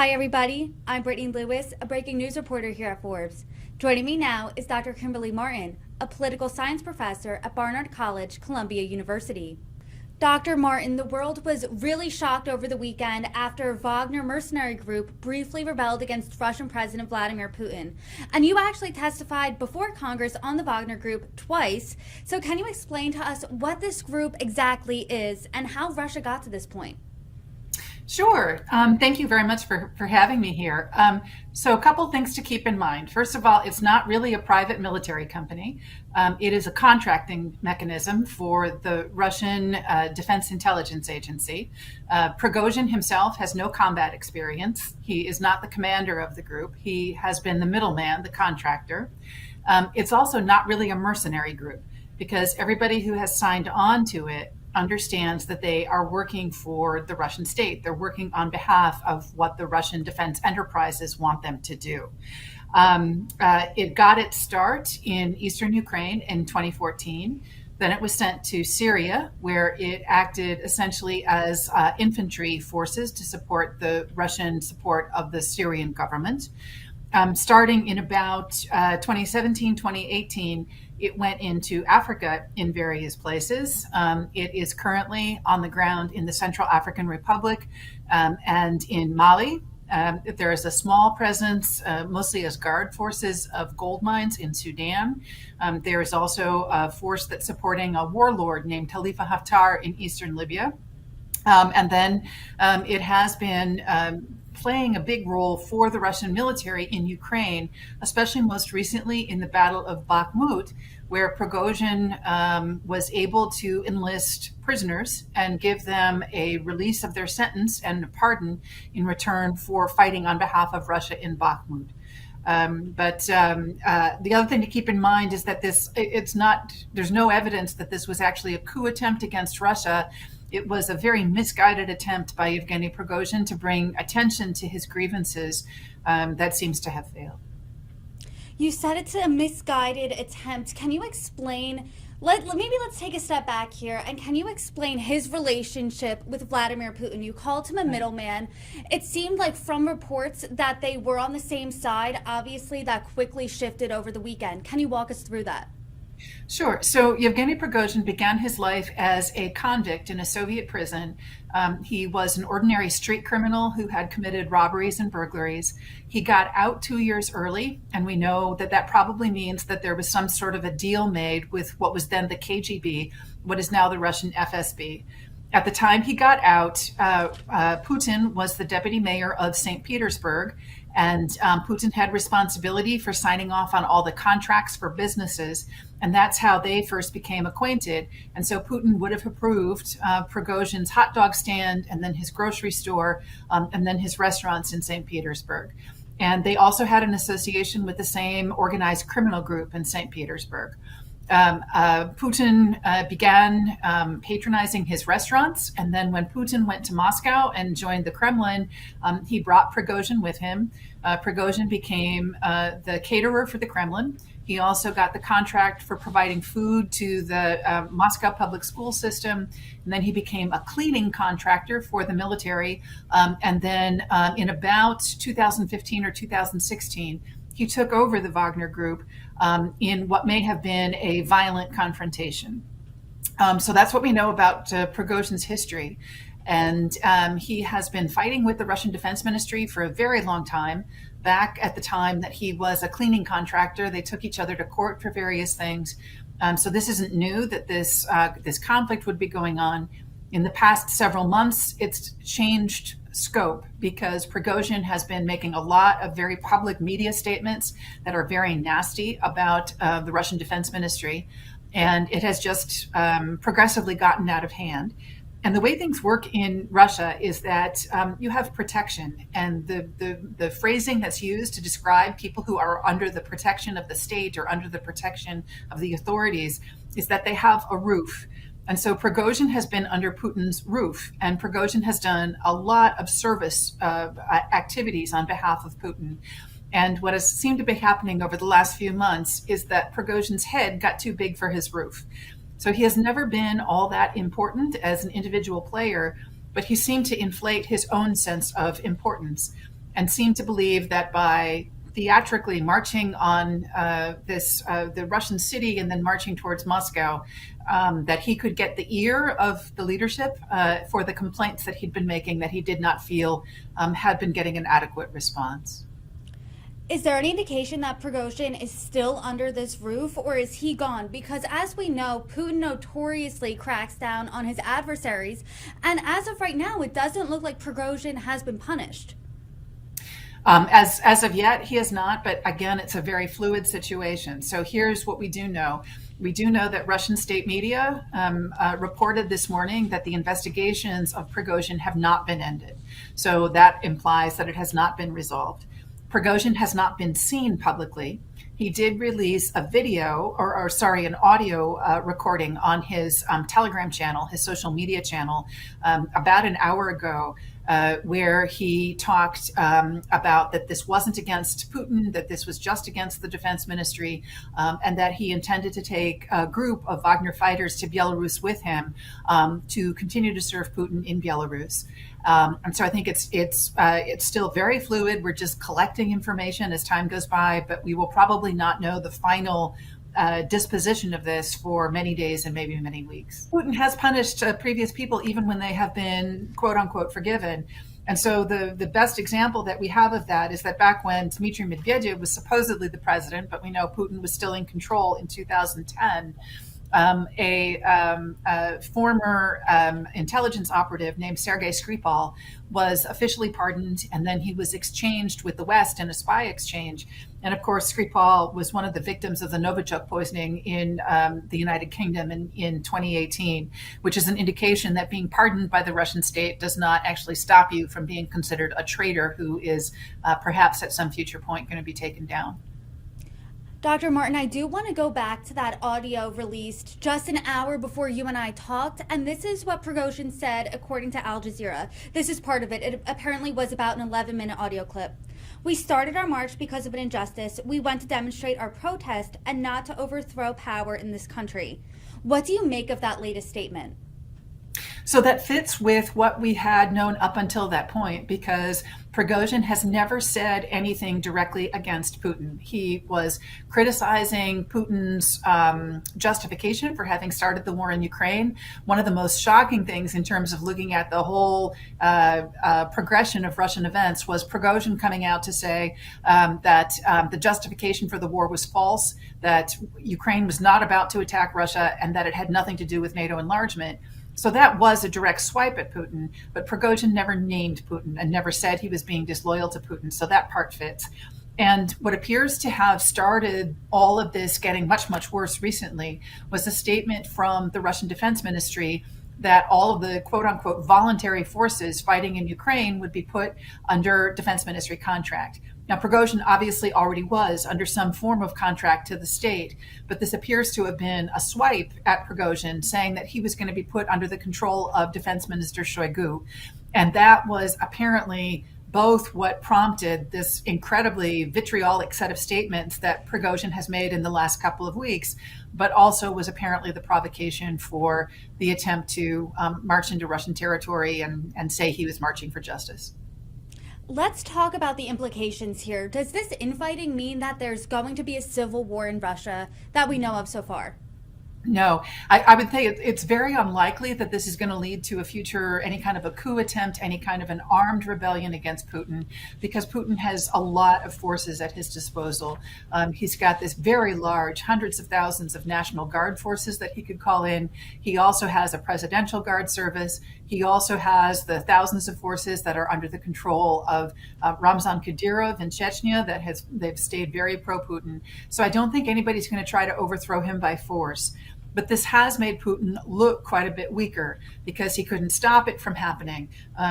Hi, everybody. I'm Brittany Lewis, a breaking news reporter here at Forbes. Joining me now is Dr. Kimberly Marten, a political science professor at Barnard College, Columbia University. Dr. Marten, the world was really shocked over the weekend after Wagner Mercenary group briefly rebelled against Russian President Vladimir Putin. And you actually testified before Congress on the Wagner group twice. So can you explain to us what this group exactly is and how Russia got to this point? Sure. Thank you very much for having me here. So a couple things to keep in mind. First of all, it's not really a private military company. It is a contracting mechanism for the Russian Defense Intelligence Agency. Prigozhin himself has no combat experience. He is not the commander of the group. He has been the middleman, the contractor. It's also not really a mercenary group because everybody who has signed on to it understands that they are working for the Russian state. They're working on behalf of what the Russian defense enterprises want them to do. It got its start in eastern Ukraine in 2014. Then it was sent to Syria, where it acted essentially as infantry forces to support the Russian support of the Syrian government. Starting in about 2017, 2018, it went into Africa in various places. It is currently on the ground in the Central African Republic and in Mali. There is a small presence, mostly as guard forces of gold mines in Sudan. There is also a force that's supporting a warlord named Khalifa Haftar in eastern Libya. And then it has been playing a big role for the Russian military in Ukraine, especially most recently in the Battle of Bakhmut, where Prigozhin was able to enlist prisoners and give them a release of their sentence and a pardon in return for fighting on behalf of Russia in Bakhmut. The other thing to keep in mind is that there's no evidence that this was actually a coup attempt against Russia. It was a very misguided attempt by Yevgeny Prigozhin to bring attention to his grievances that seems to have failed. You said it's a misguided attempt. Can you explain? Let's take a step back here, and can you explain his relationship with Vladimir Putin? You called him a middleman. It seemed like from reports that they were on the same side. Obviously, that quickly shifted over the weekend. Can you walk us through that? Sure. So Yevgeny Prigozhin began his life as a convict in a Soviet prison. He was an ordinary street criminal who had committed robberies and burglaries. He got out 2 years early, and we know that that probably means that there was some sort of a deal made with what was then the KGB, what is now the Russian FSB. At the time he got out, Putin was the deputy mayor of St. Petersburg, and Putin had responsibility for signing off on all the contracts for businesses. And that's how they first became acquainted. And so Putin would have approved Prigozhin's hot dog stand, and then his grocery store, and then his restaurants in St. Petersburg. And they also had an association with the same organized criminal group in St. Petersburg. Putin began patronizing his restaurants. And then when Putin went to Moscow and joined the Kremlin, he brought Prigozhin with him. Prigozhin became the caterer for the Kremlin. He also got the contract for providing food to the Moscow public school system. And then he became a cleaning contractor for the military. And then in about 2015 or 2016, he took over the Wagner Group in what may have been a violent confrontation. So that's what we know about Prigozhin's history. And he has been fighting with the Russian Defense Ministry for a very long time. Back at the time that he was a cleaning contractor, they took each other to court for various things. So this isn't new that this conflict would be going on. In the past several months, it's changed scope because Prigozhin has been making a lot of very public media statements that are very nasty about the Russian Defense Ministry. And it has just progressively gotten out of hand. And the way things work in Russia is that you have protection, and the phrasing that's used to describe people who are under the protection of the state or under the protection of the authorities is that they have a roof. And so Prigozhin has been under Putin's roof, and Prigozhin has done a lot of service activities on behalf of Putin. And what has seemed to be happening over the last few months is that Prigozhin's head got too big for his roof. So he has never been all that important as an individual player, but he seemed to inflate his own sense of importance. and seemed to believe that by theatrically marching on the Russian city and then marching towards Moscow, that he could get the ear of the leadership for the complaints that he'd been making that he did not feel had been getting an adequate response. Is there any indication that Prigozhin is still under this roof, or is he gone? Because as we know, Putin notoriously cracks down on his adversaries, and as of right now, it doesn't look like Prigozhin has been punished. As of yet, he has not, but again, it's a very fluid situation. So here's what we do know. We do know that Russian state media reported this morning that the investigations of Prigozhin have not been ended. So that implies that it has not been resolved. Prigozhin has not been seen publicly. He did release a video, an audio recording on his Telegram channel, his social media channel, about an hour ago, where he talked about that this wasn't against Putin, that this was just against the defense ministry, and that he intended to take a group of Wagner fighters to Belarus with him to continue to serve Putin in Belarus. And so I think it's still very fluid. We're just collecting information as time goes by, but we will probably not know the final disposition of this for many days and maybe many weeks. Putin has punished previous people even when they have been quote unquote forgiven. And so the best example that we have of that is that back when Dmitry Medvedev was supposedly the president, but we know Putin was still in control in 2010, a former intelligence operative named Sergei Skripal was officially pardoned, and then he was exchanged with the West in a spy exchange. And of course, Skripal was one of the victims of the Novichok poisoning in the United Kingdom in 2018, which is an indication that being pardoned by the Russian state does not actually stop you from being considered a traitor who is perhaps at some future point going to be taken down. Dr. Marten, I do want to go back to that audio released just an hour before you and I talked, and this is what Prigozhin said according to Al Jazeera. This is part of it. It apparently was about an 11-minute audio clip. We started our march because of an injustice. We went to demonstrate our protest and not to overthrow power in this country. What do you make of that latest statement? So that fits with what we had known up until that point, because Prigozhin has never said anything directly against Putin. He was criticizing Putin's justification for having started the war in Ukraine. One of the most shocking things in terms of looking at the whole progression of Russian events was Prigozhin coming out to say that the justification for the war was false, that Ukraine was not about to attack Russia, and that it had nothing to do with NATO enlargement. So that was a direct swipe at Putin, but Prigozhin never named Putin and never said he was being disloyal to Putin. So that part fits. And what appears to have started all of this getting much, much worse recently was a statement from the Russian Defense Ministry that all of the quote unquote voluntary forces fighting in Ukraine would be put under Defense Ministry contract. Now, Prigozhin obviously already was under some form of contract to the state, but this appears to have been a swipe at Prigozhin, saying that he was going to be put under the control of Defense Minister Shoigu. And that was apparently both what prompted this incredibly vitriolic set of statements that Prigozhin has made in the last couple of weeks, but also was apparently the provocation for the attempt to march into Russian territory and say he was marching for justice. Let's talk about the implications here. Does this infighting mean that there's going to be a civil war in Russia that we know of so far? No, I would say it's very unlikely that this is going to lead to a future, any kind of a coup attempt, any kind of an armed rebellion against Putin, because Putin has a lot of forces at his disposal. He's got this very large, hundreds of thousands of National Guard forces that he could call in. He also has a presidential guard service. He also has the thousands of forces that are under the control of Ramzan Kadyrov in Chechnya they've stayed very pro-Putin. So I don't think anybody's going to try to overthrow him by force. But this has made Putin look quite a bit weaker because he couldn't stop it from happening,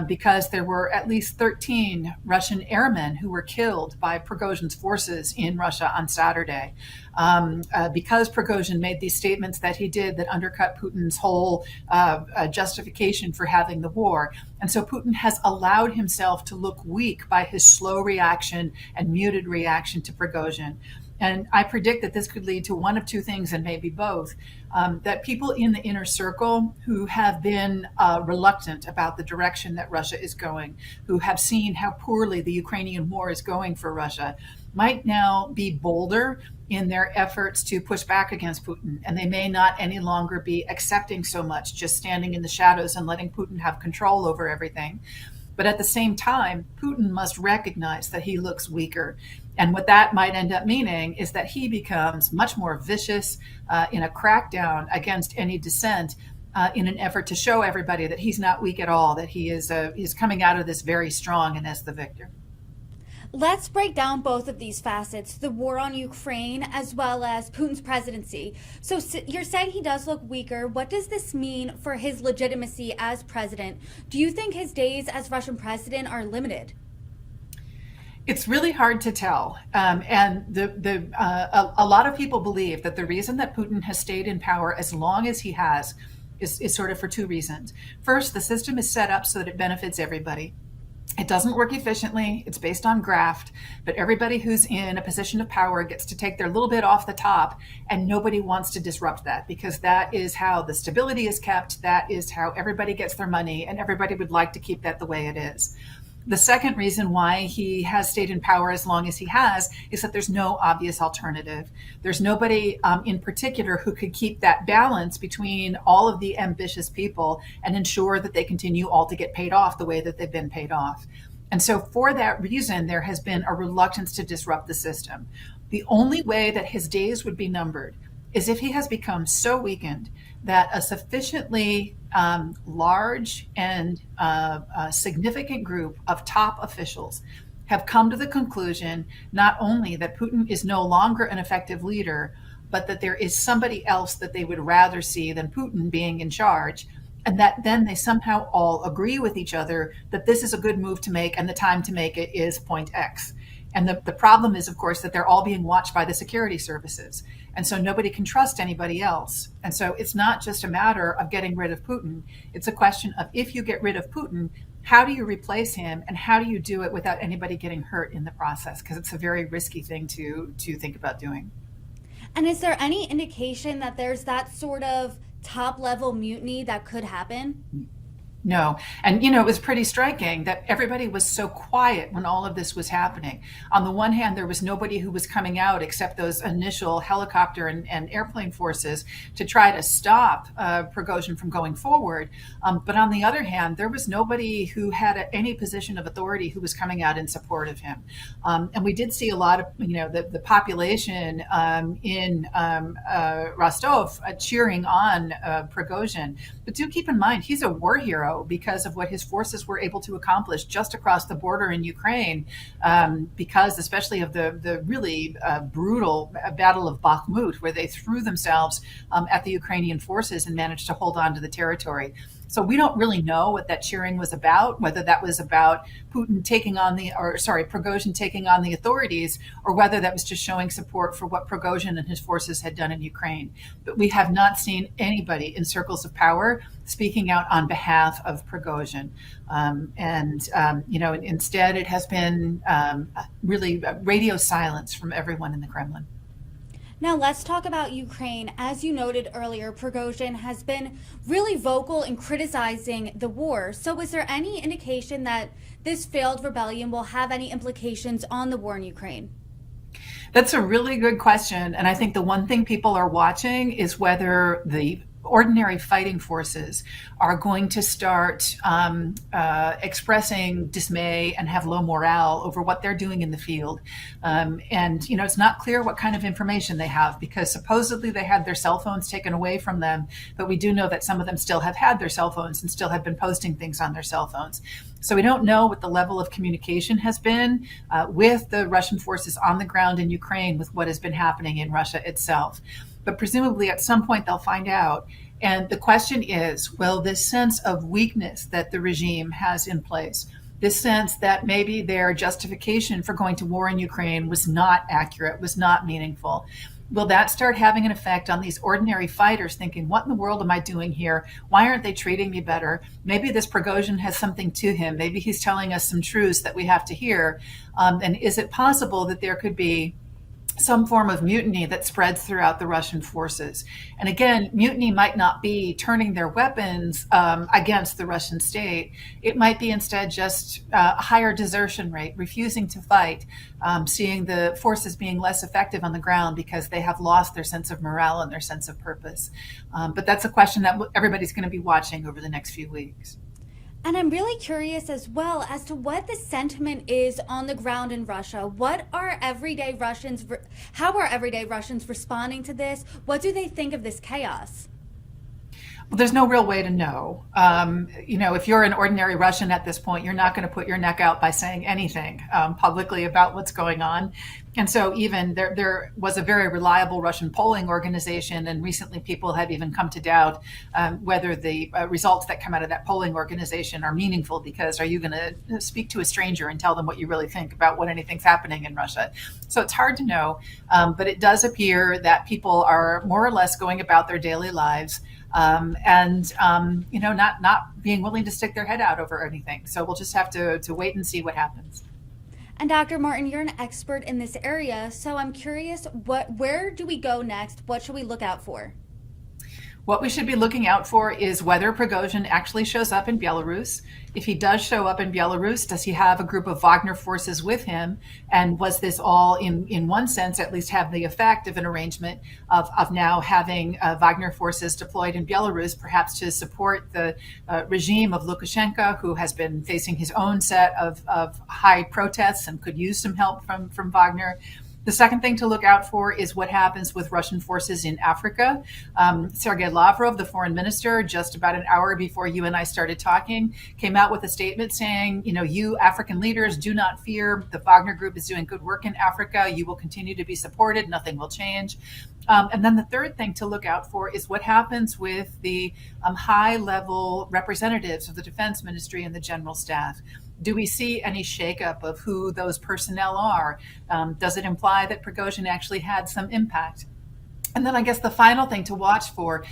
because there were at least 13 Russian airmen who were killed by Prigozhin's forces in Russia on Saturday. Because Prigozhin made these statements that he did that undercut Putin's whole justification for having the war. And so Putin has allowed himself to look weak by his slow reaction and muted reaction to Prigozhin. And I predict that this could lead to one of two things, and maybe both. That people in the inner circle who have been reluctant about the direction that Russia is going, who have seen how poorly the Ukrainian war is going for Russia, might now be bolder in their efforts to push back against Putin. And they may not any longer be accepting so much, just standing in the shadows and letting Putin have control over everything. But at the same time, Putin must recognize that he looks weaker. And what that might end up meaning is that he becomes much more vicious in a crackdown against any dissent in an effort to show everybody that he's not weak at all, that he is coming out of this very strong and as the victor. Let's break down both of these facets, the war on Ukraine as well as Putin's presidency. So you're saying he does look weaker. What does this mean for his legitimacy as president? Do you think his days as Russian president are limited? It's really hard to tell. And a lot of people believe that the reason that Putin has stayed in power as long as he has is sort of for two reasons. First, the system is set up so that it benefits everybody. It doesn't work efficiently. It's based on graft, but everybody who's in a position of power gets to take their little bit off the top, and nobody wants to disrupt that because that is how the stability is kept. That is how everybody gets their money, and everybody would like to keep that the way it is. The second reason why he has stayed in power as long as he has is that there's no obvious alternative. There's nobody in particular who could keep that balance between all of the ambitious people and ensure that they continue all to get paid off the way that they've been paid off. And so for that reason, there has been a reluctance to disrupt the system. The only way that his days would be numbered is if he has become so weakened that a sufficiently large and significant group of top officials have come to the conclusion not only that Putin is no longer an effective leader, but that there is somebody else that they would rather see than Putin being in charge, and that then they somehow all agree with each other that this is a good move to make and the time to make it is point X. And the problem is, of course, that they're all being watched by the security services. And so nobody can trust anybody else. And so it's not just a matter of getting rid of Putin. It's a question of, if you get rid of Putin, how do you replace him, and how do you do it without anybody getting hurt in the process? Because it's a very risky thing to think about doing. And is there any indication that there's that sort of top level mutiny that could happen? No. And, it was pretty striking that everybody was so quiet when all of this was happening. On the one hand, there was nobody who was coming out except those initial helicopter and airplane forces to try to stop Prigozhin from going forward. But on the other hand, there was nobody who had any position of authority who was coming out in support of him. And we did see a lot of, the population in Rostov cheering on Prigozhin. But do keep in mind, he's a war hero because of what his forces were able to accomplish just across the border in Ukraine, because especially of the really brutal Battle of Bakhmut, where they threw themselves at the Ukrainian forces and managed to hold on to the territory. So we don't really know what that cheering was about, whether that was about Prigozhin taking on the authorities, or whether that was just showing support for what Prigozhin and his forces had done in Ukraine. But we have not seen anybody in circles of power speaking out on behalf of Prigozhin. Instead it has been really radio silence from everyone in the Kremlin. Now let's talk about Ukraine. As you noted earlier, Prigozhin has been really vocal in criticizing the war. So is there any indication that this failed rebellion will have any implications on the war in Ukraine? That's a really good question. And I think the one thing people are watching is whether the ordinary fighting forces are going to start expressing dismay and have low morale over what they're doing in the field. It's not clear what kind of information they have, because supposedly they had their cell phones taken away from them, but we do know that some of them still have had their cell phones and still have been posting things on their cell phones. So we don't know what the level of communication has been with the Russian forces on the ground in Ukraine with what has been happening in Russia itself. But presumably at some point they'll find out. And the question is, will this sense of weakness that the regime has in place, this sense that maybe their justification for going to war in Ukraine was not accurate, was not meaningful, will that start having an effect on these ordinary fighters thinking, what in the world am I doing here? Why aren't they treating me better? Maybe this Prigozhin has something to him. Maybe he's telling us some truths that we have to hear. And is it possible that there could be some form of mutiny that spreads throughout the Russian forces. And again, mutiny might not be turning their weapons against the Russian state. It might be instead just a higher desertion rate, refusing to fight, seeing the forces being less effective on the ground because they have lost their sense of morale and their sense of purpose. But that's a question that everybody's going to be watching over the next few weeks. And I'm really curious as well as to what the sentiment is on the ground in Russia. What are everyday Russians, how are everyday Russians responding to this? What do they think of this chaos? Well, there's no real way to know. If you're an ordinary Russian at this point, you're not going to put your neck out by saying anything publicly about what's going on. And so even there was a very reliable Russian polling organization, and recently people have even come to doubt whether the results that come out of that polling organization are meaningful, because are you going to speak to a stranger and tell them what you really think about what anything's happening in Russia? So it's hard to know, but it does appear that people are more or less going about their daily lives not being willing to stick their head out over anything. So we'll just have to wait and see what happens. And Dr. Marten, you're an expert in this area, so I'm curious, where do we go next? What should we look out for? What we should be looking out for is whether Prigozhin actually shows up in Belarus. If he does show up in Belarus, does he have a group of Wagner forces with him? And was this all, in one sense, at least have the effect of an arrangement of now having Wagner forces deployed in Belarus, perhaps to support the regime of Lukashenko, who has been facing his own set of high protests and could use some help from Wagner? The second thing to look out for is what happens with Russian forces in Africa. Sergei Lavrov, the foreign minister, just about an hour before you and I started talking, came out with a statement saying, you African leaders do not fear. The Wagner Group is doing good work in Africa. You will continue to be supported. Nothing will change. And then the third thing to look out for is what happens with the high-level representatives of the defense ministry and the general staff. Do we see any shakeup of who those personnel are? Does it imply that Prigozhin actually had some impact? And then I guess the final thing to watch for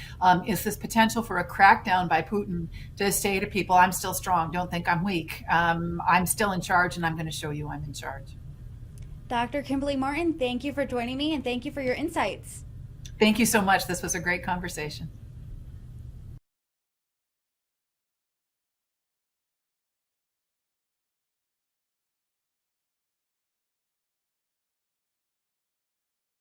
is this potential for a crackdown by Putin to say to people, I'm still strong, don't think I'm weak. I'm still in charge, and I'm going to show you I'm in charge. Dr. Kimberly Marten, thank you for joining me, and thank you for your insights. Thank you so much. This was a great conversation.